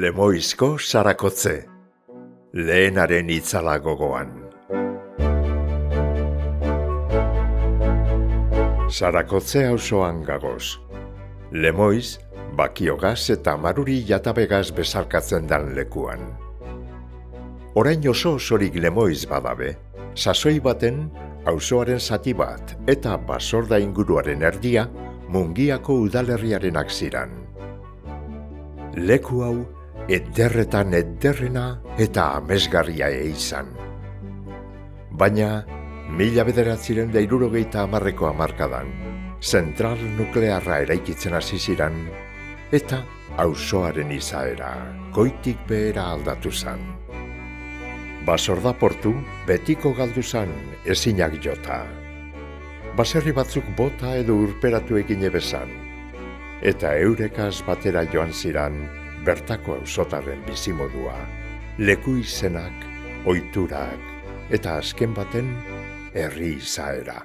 Lemoizko Sarakotze, lehenaren itzala gogoan. Sarakotze auzoan gagoz. Lemoiz, bakiogaz eta maruri jatabegaz besarkatzen dan lekuan. Orain oso osorik Lemoiz badabe, sasoi baten auzoaren zati bat eta basorda inguruaren erdia Mungiako udalerriarenak ziran. Leku hau ederretan ederrena eta amesgarria izan. Baina, 1970ko hamarkadan, zentral nuklearra eraikitzen hasi ziran, eta auzoaren izaera goitik behera aldatu zan. Basorda portu betiko galdu zan ezinak jota. Baserri batzuk bota edo urperatu egin ebezan, eta eurekaz batera joan ziran bertako auzotarren bizimodua, leku izenak, ohiturak, eta azken baten herri izaera.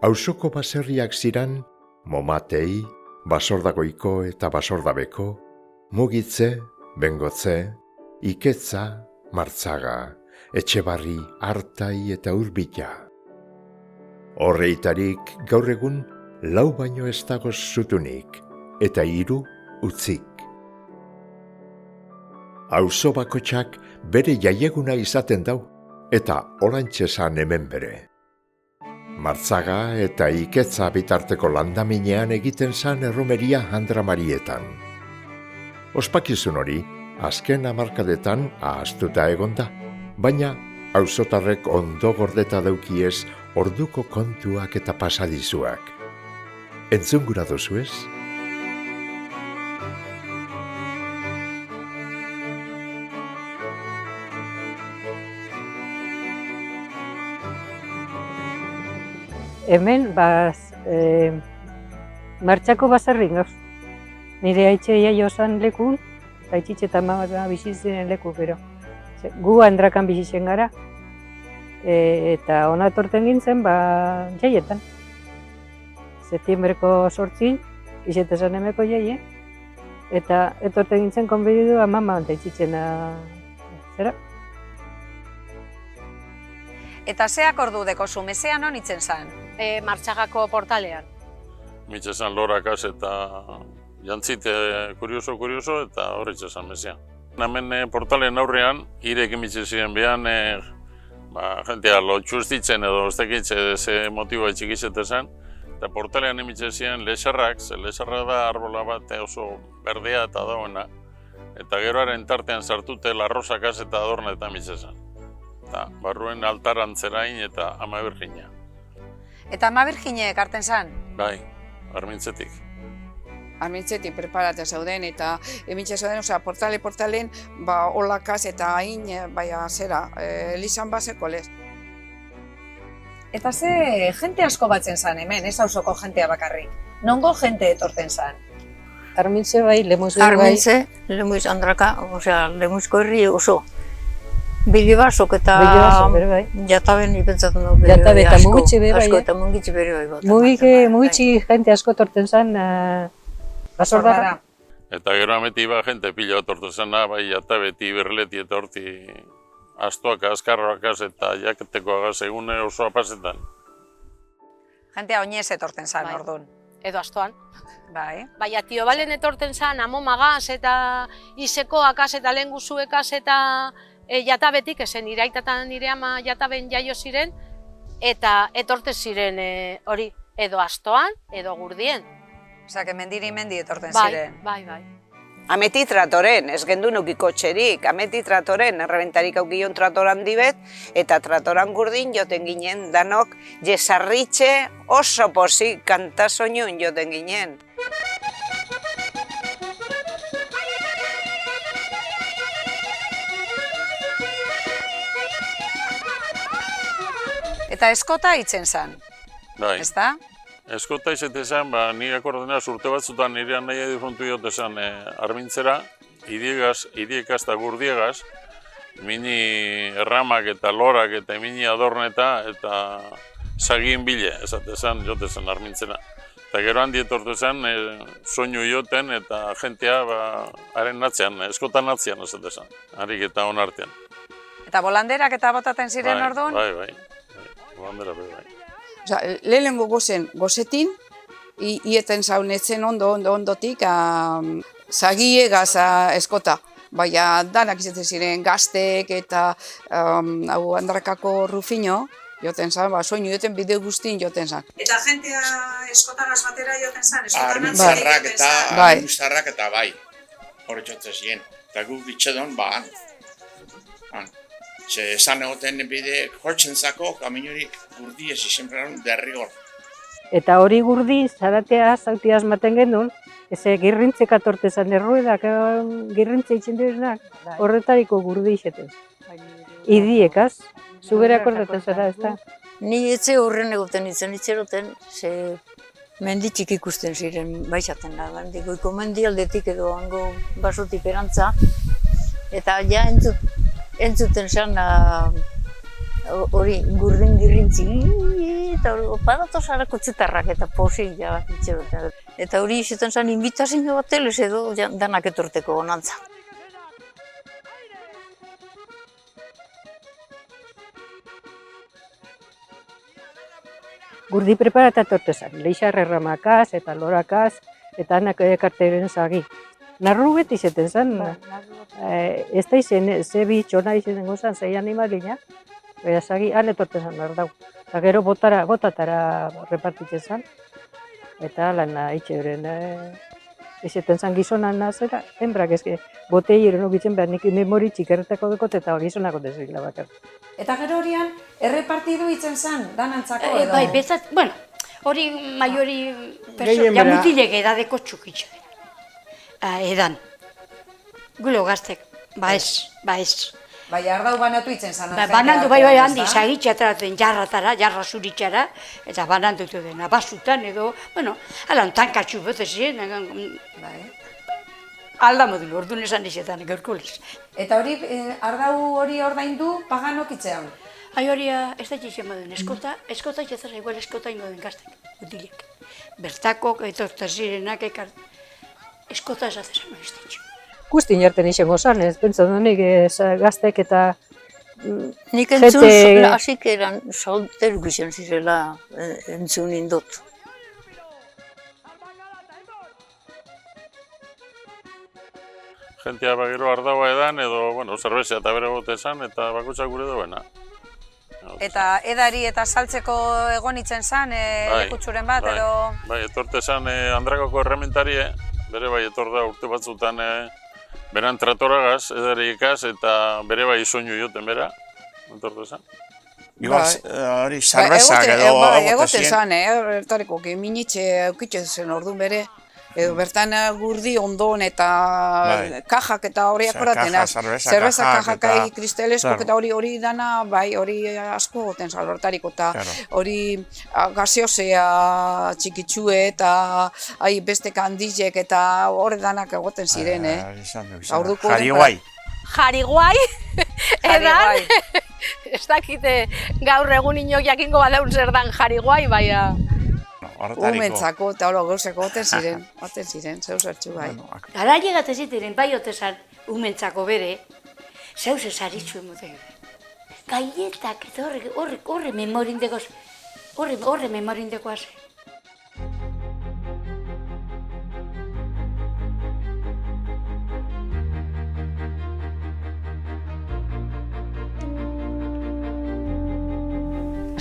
Auzoko baserriak ziran Momatei, Basordagoiko eta Basordabeko, Mugitze, Bengotze, Iketza, Martzaga, Etxebarri, Artai eta Urbila. Horreitarik gaur egun 4 baino ez dagoz zutunik, eta 3 utzik. Auzo bakotxak bere jaieguna izaten dau, eta orantxe zan hemen bere. Martzaga eta Iketza bitarteko landaminean egiten zan erromeria Andramarietan. Ospakizun hori, azken hamarkadetan ahaztuta egonda, baina auzotarrek ondo gordeta daukiez orduko kontuak eta pasadizuak. Entzun gura duzu ez? Hemen, martxako baserrin gauz. Nire aitxeia jozan lekun, eta aitxitxe eta mama bizitzen leku, pero gu Andrakan bizitzen gara, eta ona etorten gintzen, jaietan. Septiembreko 8, izetezan emeko jaie, eta etorten gintzen konbididua mama aitxitzena zera. Eta zeak ordu deko zu, mesean honitzen zan? Martxagako portalean. Mitxe zan lorakaz eta jantzite kurioso eta horretxe zan mesean. Hemen portalen aurrean, irek mitxe ziren behan, jentea lotxustitzen edo ostekitze ze motiboa etxikizete zen. Eta portalean emitxe ziren lexarrak, ze lexarra da arbola bat oso berdea eta dauena. Eta geroaren tartean sartute larrosakaz eta adorna eta mitxe zen. Eta barruen altarantzerain eta Ama Birjina. Eta Ama Birjine ekarten zan? Bai, Armintzetik. Armintzetik preparatea zauden eta emitxe zauden, portalen, olakaz eta hain, elizan baseko lez. Eta ze jente asko batzen zan hemen, ez auzoko jentea bakarrik? Nongo jente etorten zan? Armintze bai, Lemoiz bai. Armintze, Lemoiz Andraka, Lemoizko herri oso. Bilibasok eta jataben ipentzaten dut. Jatabe eta mugitxe bere bai. Asko eta mugitxe bere bai. Mugitxe jente asko torten zen basordara. Eta gero ameti jente pila torten zena, bai jatabeti, berleti eta horti astoak, azkarroakaz eta jaketekoagaz egune osoa pasetan. Jentea oinez etorten zan, orduan. Edo astoan. Bai. Baina tio balen etorten zan, amomagaz eta isekoakaz eta lehenguzuekaz eta jatabetik, esen nire aita eta nire ama jataben jaio ziren, eta etorten ziren hori edo astoan, edo gurdien. Osea, mendi etorten ziren. Bai. Ameti tratoren, ez gendunuk ikotxerik, ameti tratoren, errebentarik aukion tratoran dibet, eta tratoran gurdin joten ginen, danok jesarritxe oso pozik kantasoinun joten ginen. Eta eskota hitzen zan, ez da? Eskota izaten zen, nire akordenaz urte batzutan nire nahi difuntu jote zen Armintzera, idiegaz eta gurdiegaz, mini erramak eta lorak eta mini adorneta eta sagien bile, esate zen jote zen Armintzera. Eta gero handi etortu zen, soinu joten eta jentea haren atzean, eskotan atzean ez esan, harik eta hon artean. Eta bolanderak eta botaten ziren orduan? Bai, bolandera bai. Osa, lehenengo gozetin, ieten zaunetzen ondotik, zagiegaz eskota. Baina danak izaten ziren gaztek eta Andrakako Rufino, joten zan, soinu joten bide guztien joten zan. Eta jentea eskotagaz batera joten zan? Armuzarrak eta bai, hori jotzen ziren. Eta guk bitxedon, ze esan egoten bide jortzen zako, kaminorik gurdi ez izenperaron derrigor. Eta hori gurdi, zaratea zauti asmaten genuen, eze girrintzek atortezan erruedak, girrintze itxen direnak, horretariko gurdi izeten. Idiekaz, zuberak horretan zara, ez da? Ni etxe horren egoten izan itxeroten, ze menditxik ikusten ziren baixaten da. Goiko mendialdetik edo hango basotik erantza, eta ja entzuten zan hori gurdin girrintzi, eta badatoz harako txutarrak eta posik ja itxeroten. Eta hori izaten zan invitazio bat telez edo danak etorteko onantza. Gurdi preparata tortezan, leixar erramakaz eta lorakaz, eta anak ekarteren zagi. Narru beti izeten zen, ez da izen, ze bi txona izen gozan, zei animalina, baina zagi han etortezan behar dau. Eta gero botatara repartitzen zen, eta lan itxeuren izeten zen gizonan nazera, enbrak ezke, botei eren ogitzen behar nik memori txikerretako dekot eta gizonako dezekila bakar. Eta gero horian, errepartidu itzen zen, danantzako edo? Bai, bezat, bueno, hori maiori perso, ja mutilek edadeko txukitxe. Edan. Gulo gaztek, ba ez. Bai, ardau banatu itzen zen. Banandu, bai, handi, sagitxe ataratzen jarratara, jarra zuritxara, eta banandutu dena, basutan edo, bueno, ala, tankatxu bete ziren, alda modulu, orduan esan izetan, gaurkolez. Eta hori, ardau hori ordaindu paganok itzean? Hai hori, ez da izan moduen, eskota itxezara, igual eskota ingo den gaztek, utilek. Bertakok, etorta zirenak eskota esatzen maiztitxu. Guztin jarten izango zan, ez pentsa nik gaztek eta nik entzun, hasik eran solteruk izan zirela entzun indot. Jentea gero ardaua edan edo, zerbezea eta bere gote esan eta bakutsak gure duena. Eta edari eta saltzeko egon itzen zen, lekutsuren bat edo? Bai, etorte zen Andrakako errementarie, bere bai etor da urte batzutan beran tratoragaz, edarikaz eta bere bai soinu joten bera, etorte zen. Hori, zerbezak edo egote zen, ertareko minitxe eukitzen zen orduan bere, edo bertan gurdi ondon eta kajak eta horiak horaten, zerbeza kajakai kristeleskok eta hori dana, bai, hori asko goten zalortariko eta hori gaseosea txikitsue eta beste kandizek eta hori danak egoten ziren, Jariguai. Jariguai, edan, ez dakite gaur egun inok jakingo badaun zer dan jariguai, baina. Umentzako eta hori gauzeko oten ziren, zeu zertxu bai. Gara llegatzen zitiren, bai otezan umentzako bere, zeu zezaritzu emoten. Gaietak eta horre memorindekoz, horre memorindekoaz.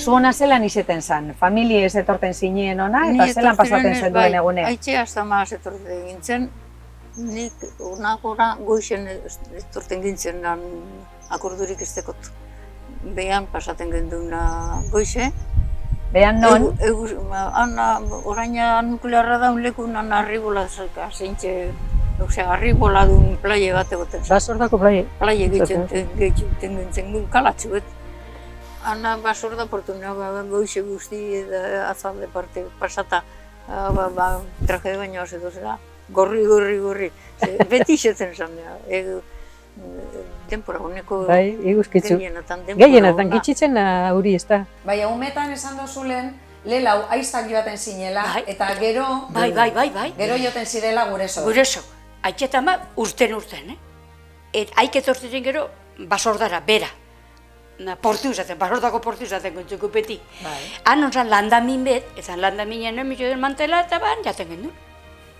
Zuona zelan izeten zen? Familie ez etorten zinien ona eta zelan pasaten zen duen egune? Aitxe hasta maaz etorten gintzen, nik onakora goixen etorten gintzen akordurik ez dekot. Behan pasaten genduna goixe. Behan non? Oraina nuklearra daun lekun arribola zeintxe, arribola duen plaie bat egoten zen. Basordako plaie? Plaie gehiatzen gintzen kalatxuet. Ana basorda portunea goixe guzti azalde parte pasata traje baino hasi dozera. Gorri. Beti izaten zan, denpora honeko gehienetan gitzitzen hori ez da. Baina umetan esan dozulen, lelau aiztak joaten zinela, eta gero... Bai. Gero joten zirela gureso. Gureso. Aitxeta ama urten, Aik etortzen gero, basordara, bera. Portu izaten, basordako portu izaten gontzuko beti. Han onzan landamin bet, eta landaminen emitxo den mantela, eta jaten gendun.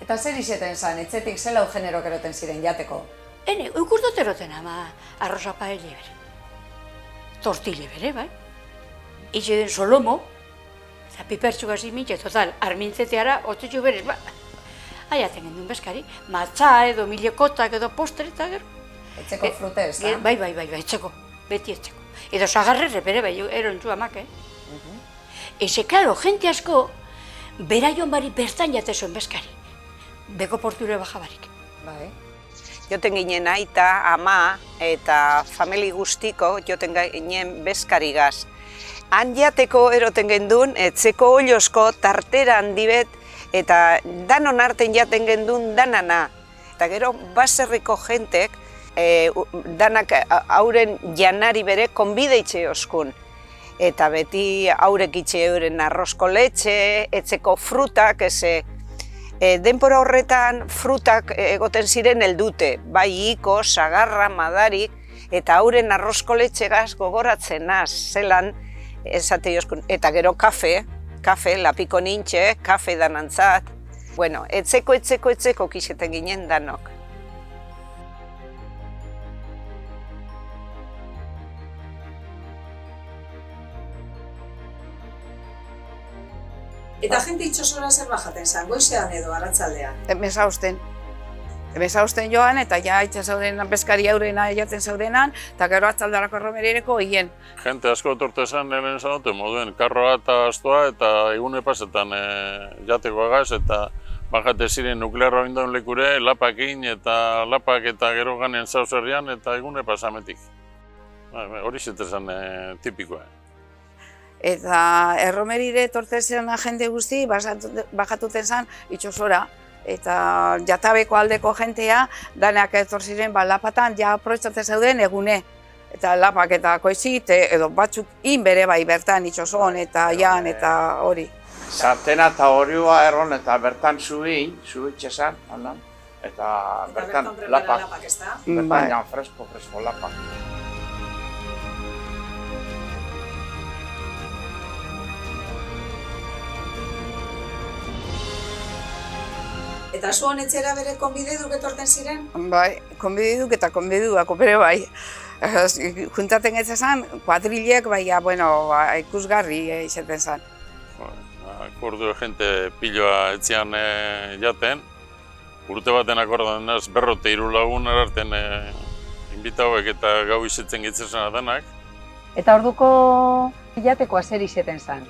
Eta zer izeten zan, etxetik zelau generok eroten ziren jateko? Ukurdot eroten ama arroza paelle bere. Tortile bere, bai. Itxe den solomo, eta pipertxuka zimitxe, total, armintzeteara, otzutxu berez, jaten gendun bezkari. Matza edo milekotak edo postre eta gero. Etxeko frutez, da? Bai, etxeko, beti etxeko. Edo sagarrerre bere, bai, erontzu amak, Eze, klaro, jente asko, bera joan bari bertan jatezuen bezkari. Beko porture baja barik. Bai. Joten ginen aita, ama eta famili guztiko joten ginen bezkarigaz. Han jateko eroten gendun, etzeko oliosko tartera handibet eta danon arten jaten gendun danana. Eta gero baserriko jentek danak hauren janari bere konbideitxe oskun. Eta beti haurek itxe euren arrozko letxe, etzeko frutak, denpora horretan frutak egoten ziren heldute, bai iko, sagarra, madarik, eta hauren arrozko letxegaz gogoratzen az, zelan, esate joskun, eta gero kafe, lapiko nintxe, kafe danantzat. Bueno, etzeko kiseten ginen danok. Eta jente itxosora zer bajaten zan, goizean edo arratsaldean? Emezausten joan, eta ja itxasauden bezkari aurrena jaten zaudenan, eta gero atzaldarako erromerireko hien. Jente asko etorte zen nire zanote moduen, karroa eta astoa eta egune pasetan jateko agaz, eta bajate ziren nuklearra bindaun lekure, lapakin eta lapak eta gero ganen zauzerrian eta egune pasametik. Hori zetezan tipikoa. Eta erromerire etortzen jende guzti, bajatuten zen itxosora. Eta jatabeko aldeko jentea, danak etor ziren lapatan, ja aprobetxatzen zeuden egune. Eta lapak eta koizit, edo batzuk bere bai bertan itxoson eta jan eta hori. Sartena eta horioa erron eta bertan zuhi txesan, eta bertan lapak. Bertan jan fresko lapak. Eta zuon etxera bere konbideduk etorten ziren? Bai, konbideduk eta konbideduak, bere bai. Juntaten etzazan, kuadrilek, ikusgarri izaten zan. Akordu jente piloa etzian jaten, urte baten akordan ez berrote hiru lagun erarten inbitauek eta gau izetzen gitzesena denak. Eta orduko jatekoa zer izaten zan?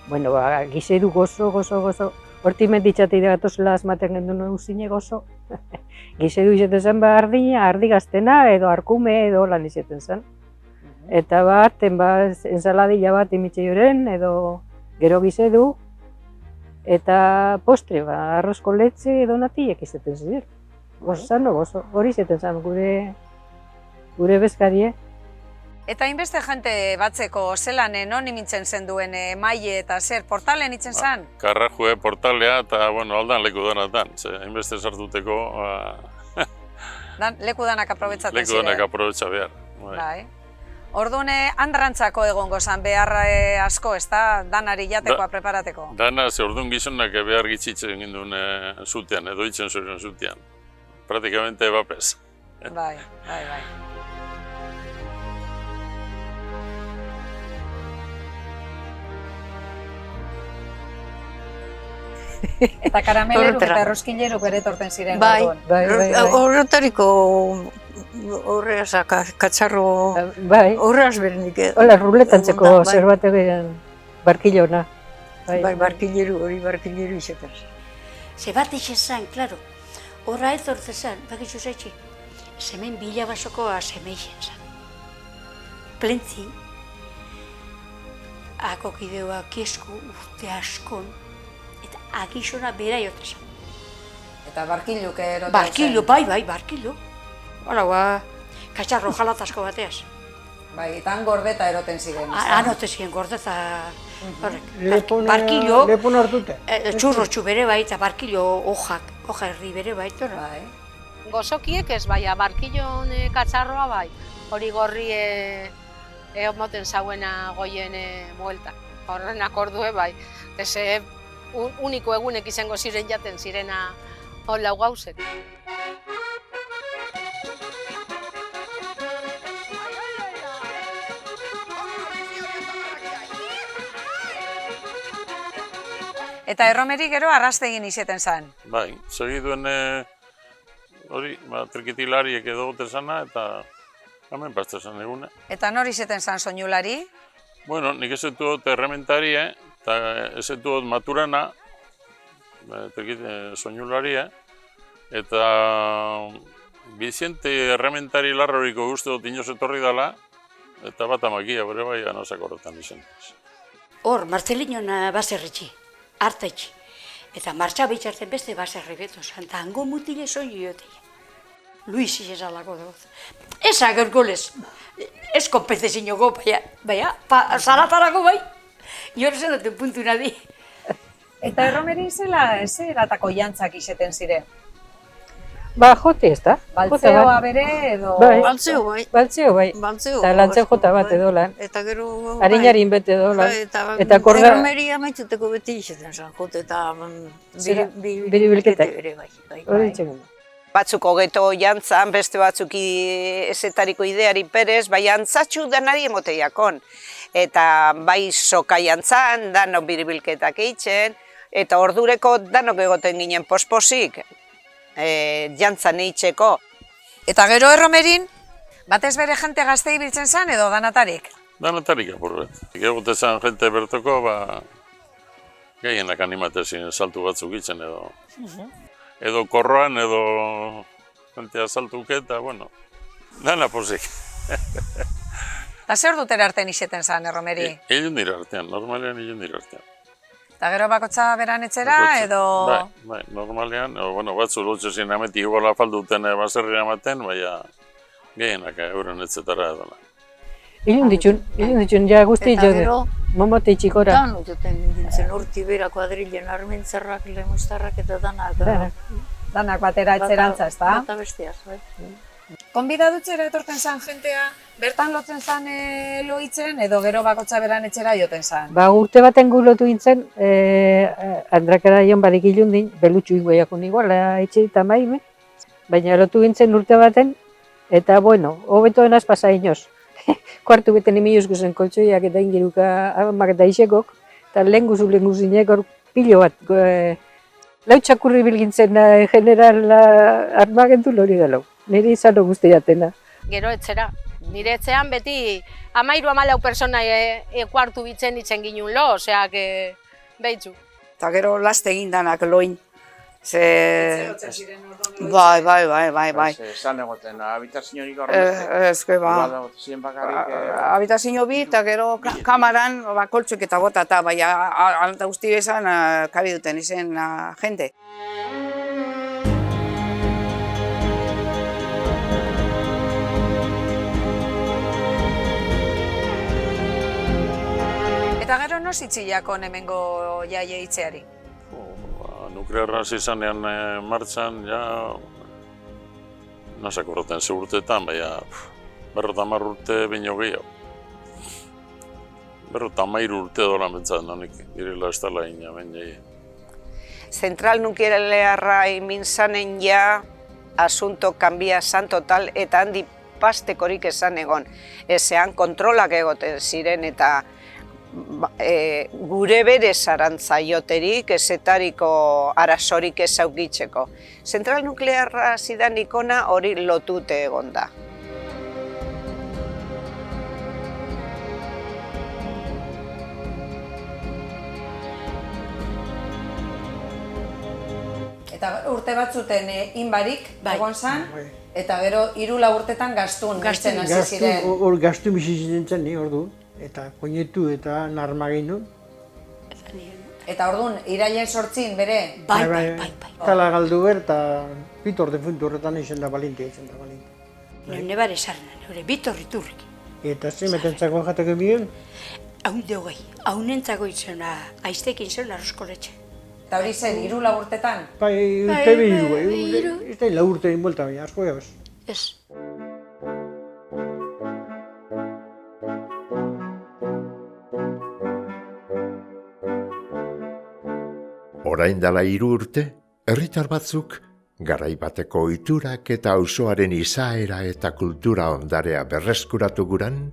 Bueno, gizedu gozo. Hortimen ditxate idatozela azmaten gendun uzine gozo. Gizedu izaten zen ardi gaztena edo arkume edo lan izaten zen. Eta ensaladilla bat imitxe joren edo gero gizedu. Eta postre, arrozko letxe edo natiek izaten ziren. Gozo, hori izaten zen gure bezkarie. Eta hainbeste jente batzeko zelan non imintzen zen duen maile eta zer, portalen itzen zen? Karrajue portalea eta aldan leku danatan, hainbeste sartuteko... Leku danak aprobetsatzen ziren? Leku danak aprobetsa behar. Bai. Orduan handrantzako egongo zan behar asko, ez da? Danari jatekoa preparateko? Dana, orduan gizonak behar gitzitzen ginduen zutean, edo itzen zuen zutean. Praktikamente bapez. Bai. Eta karameleruk eta erroskileruk ere etorten ziren orduan. Bai, horretariko horreaz, katzarro horreaz berenik. Hola, ruletantzeko zer bat egin barkilona. Bai, barkileru izaten. Ze bat izan, klaro, horra etortzen zen, bakitzu zaitxe, zemen bila basokoa zemeixen zen. Plentzi, akokidea kiesko urte askon, eta akizona bera jotezan. Eta barkiluk eroten zen? Barkilu, bai, barkilu. Hola, katxarro jalatasko bateaz. Bai, eta han gordeta eroten ziren. Han ote ziren gordeta, barkilo, Lepun hartute. txurrotxu bere bai, eta barkilo hoja herri bere bai, torra, Gozokiek ez bai, barkillon katzarroa bai, hori gorri moten zauena goien muelta. Horrenak ordue bai, eze uniko egunek izango ziren jaten zirena lau gauzek. Eta erromeri gero arrastegin izeten zan. Bai, segiduen hori, trikitilariek edo gote zana eta hemen pazte zan egune. Eta nor izeten zan soinulari? Bueno, nik ezetu dut errementarie, eta ezetu dut maturana, soinularie, eta Bizente errementari larroriko guzti dut inoz etorri dela, eta bat amakia bere bai anozak horretan izen. Hor, Martzelinon baserritxi, hartaitxi. Eta martxa bitxartzen beste baserri beto zan, eta hango mutile soinu jote. Luis izalako dut. Ez agerkolez, ez konpezezin jogo, baina, zaratarako bai. Jore zen duten puntu nadi. Eta erromeri zela, ez eratako jantzak izeten ziren? Ba, jote ez da. Baltzeoa bere edo... Baltzeo bai. Baltzeo bai. Eta lantzeo jota bat edo lan. Eta gero... Harinarin bete edo lan. Eta korda... Erromeria maitzuteko beti izaten zan, jote eta... Biribilketak. Bai. Batzuk hogeto jantzan, beste batzuk ezetariko ideari perez, bai jantzatxu danari emoteiakon. Eta bai soka jantzan, danok biribilketak eitzen, eta ordureko danok egoten ginen posposik. Jantzan eitzeko. Eta gero erromerin, batez bere jente gaztei biltzen zen edo danatarik? Danatarik apurbet. Egote zen jente bertoko, gehienak animatezin saltu batzuk itzen edo. Edo korroan, edo jentea saltuke eta, bueno, dana posik. Eta zer dutera artean izeten zen erromeri? Ilun dira artean, normalean ilun dira artean. Eta gero bakotza beran etxera edo... Bai, normalean, batzu lotxezin ameti iguala falduten baserri ematen, baina gehienak euren etzetara edo. Ilun ditxun, ja guzti jode, momote itxikora. Dan duten gintzen urti bera kuadrilen armentzarrak, lemustarrak eta danak. Danak batera etxerantza, ez da? Bata bestiaz, bai. Konbida dutxera etorten zan jentea, bertan lotzen zan loitzen edo gero bakotza beran etxera joten zan? Ba, urte baten gu lotu gintzen, Andrakara joan barik ilundin, belutxu ingoiakun iguala etxe eta maime, baina lotu gintzen urte baten, eta bueno, hobetoen azpasa inoz. Kuartu beten emiluzko zen koltsoiak eta ingiruka amak eta isekok, eta lehen guzinek hor pilo bat. Lau txakurri bilgintzen general armagentu lori galau. Nire izano guztiatena. Gero etxera. Nire etxean beti 13-14 persona kuartu bitzen itzen ginen lo, oseak behitzu. Eta gero laste egin danak loin. Bai. Zan egoten, habitazionik horren beste. Habitazio bi eta gero kamaran koltsuek eta bota eta bai alta guzti bezan kabi duten izen jende. Eta gero noz itxilako hemengo jaie itzeari? Nuklearra izanean martxan, ja, nazak horretan ze urteetan, baina 50 urte baino gehiago. 50 urte dola mentzat nonik, direla ez dela ina ben jai. Zentral nuklearra imin zanen ja, asunto kanbia zan total eta handi pastekorik esan egon. Ezean kontrolak egoten ziren eta gure bere zarantza joterik, ezetariko arazorik ez aukitzeko. Zentral nuklearra zidan ikona hori lotute egon da. Eta urte batzuten inbarik egon zan, eta gero 3 urtetan gaztun bizitzen hasi ziren. Hor gaztun bizitzen zen, ordu. Eta koinetu eta narmagin nun. Eta orduan, irailen 8 bere? Bai. Tala galdu ber eta Bitor defuntu horretan izan da balintia. Nire bare sarren, nire Bitor Iturrik. Eta zemetentzako jateko bion? haunentzako izena, aiztekin zen arroskoletxe. Eta hori zen, 3 urtetan? Bai, urte bihiru, ez da 4 urte inbolta, baina asko gabez. Ez. Orain dela 3 urte, herritar batzuk garai bateko ohiturak eta auzoaren izaera eta kultura ondarea berreskuratu guran,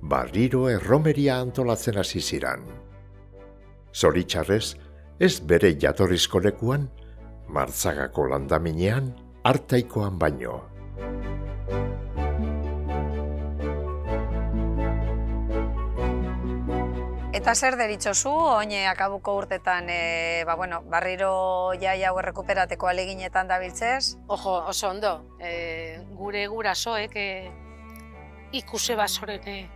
berriro erromeria antolatzen hasi ziran. Zoritxarrez, ez bere jatorrizko lekuan, Martzagako landaminean, Artaikoan baino. Eta zer deritzozu, oin akabuko urtetan, barriro jai hau errekuperateko aleginetan dabiltzez? Ojo, oso ondo, gure gurasoek ikuse basoren,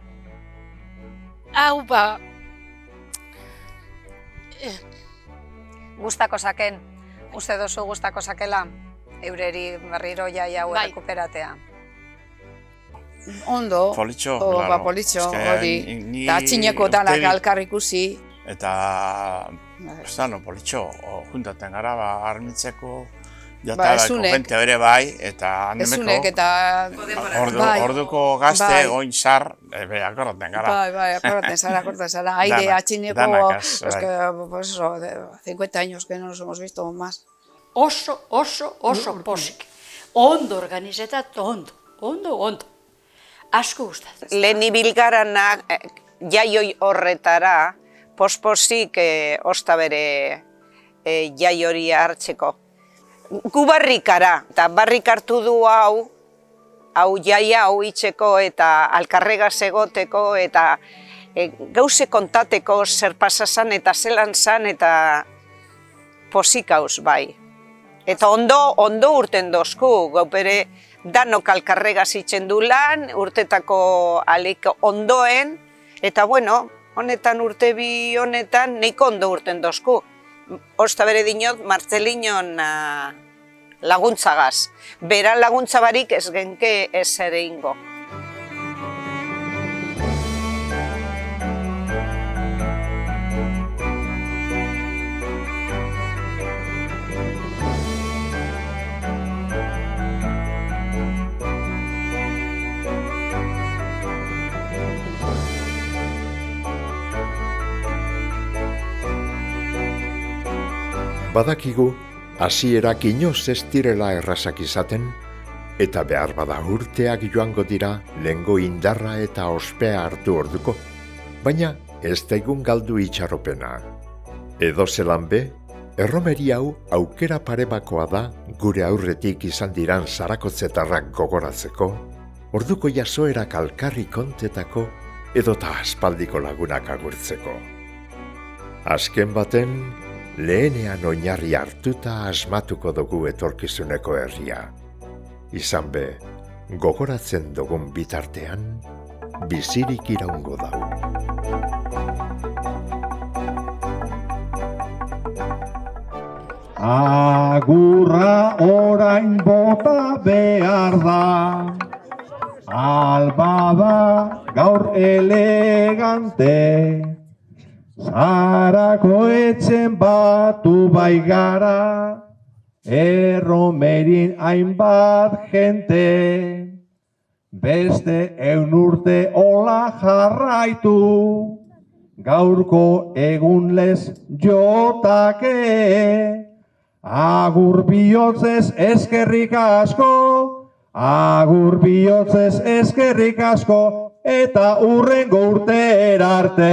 hau Gustako zaken, uste duzu gustako zakela, eureri berriro jai hau errekuperatea. Ondo, politxo, politxo, hori, eta atxineko danak alkar ikusi. Eta, politxo, juntaten gara, armitzeko, jatabeko jente bere bai, eta Ezunek eta... Orduko gazte, oin zar, akordaten gara. Bai, akordaten zara, aire atxineko, 50 años que no nos hemos visto más. Oso posik. Ondo organizetat, ondo. Asko gustatzen. Lehen ibilgaranak jaioi horretara, posposik osta bere jai hori hartzeko. Gu barrikara, eta barrik hartu du hau jai hau itxeko eta alkarregaz egoteko eta gauze kontateko zer pasazan eta zelan zan eta posik hauz bai. Eta ondo urten dozku, gau bere danok alkarregaz itxen du lan, urtetako alik ondoen, eta honetan urte bi honetan neiko ondo urten dozku. Osta bere dinot, Martzelinon laguntzagaz. Bera laguntza barik ez genke ez ere ingo. Badakigu, hasierak inoz ez direla errazak izaten, eta behar bada urteak joango dira lehengo indarra eta ospea hartu orduko, baina ez daigun galdu itxaropena. Edo zelan be, erromeri hau aukera parebakoa da gure aurretik izan diran zarakotzetarrak gogoratzeko, orduko jasoerak alkarri kontetako edota aspaldiko lagunak agurtzeko. Azken baten, lehenean oinarri hartuta asmatuko dugu etorkizuneko herria. Izan be, gogoratzen dugun bitartean, bizirik iraungo dau. Agurra orain bota behar da, alba da gaur elegante, Zarako etzen batu bai gara, erromerin hainbat jente, beste 100 urte hola jarraitu, gaurko egun lez jotake, agur bihotzez eskerrik asko, agur bihotzez eskerrik asko, eta hurrengo urtera arte.